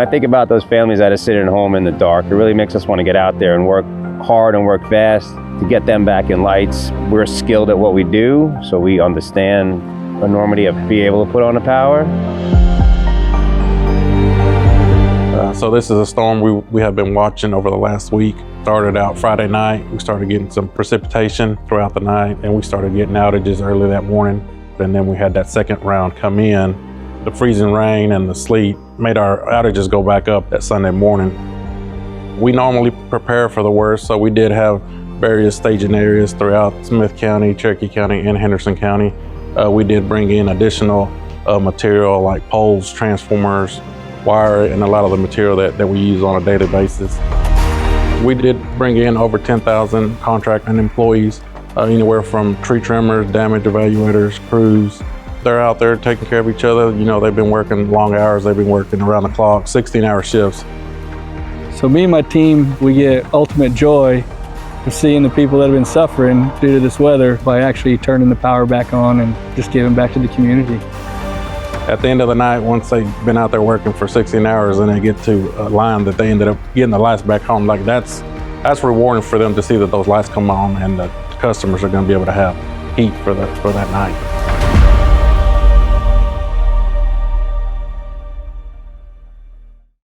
I think about those families that are sitting at home in the dark, it really makes us want to get out there and work hard and work fast to get them back in lights. We're skilled at what we do, so we understand the enormity of being able to put on the power. So this is a storm we have been watching over the last week. Started out Friday night. We started getting some precipitation throughout the night, and we started getting outages early that morning. And then we had that second round come in. The freezing rain and the sleet made our outages go back up that Sunday morning. We normally prepare for the worst, so we did have various staging areas throughout Smith County, Cherokee County, and Henderson County. We did bring in additional material like poles, transformers, wire, and a lot of the material that we use on a daily basis. We did bring in over 10,000 contract and employees, anywhere from tree trimmers, damage evaluators, crews. They're out there taking care of each other. You know, they've been working long hours. They've been working around the clock, 16-hour shifts. So me and my team, we get ultimate joy of seeing the people that have been suffering due to this weather by actually turning the power back on and just giving back to the community. At the end of the night, once they've been out there working for 16 hours and they get to a line that they ended up getting the lights back on, like that's rewarding for them to see that those lights come on and the customers are going to be able to have heat for that night.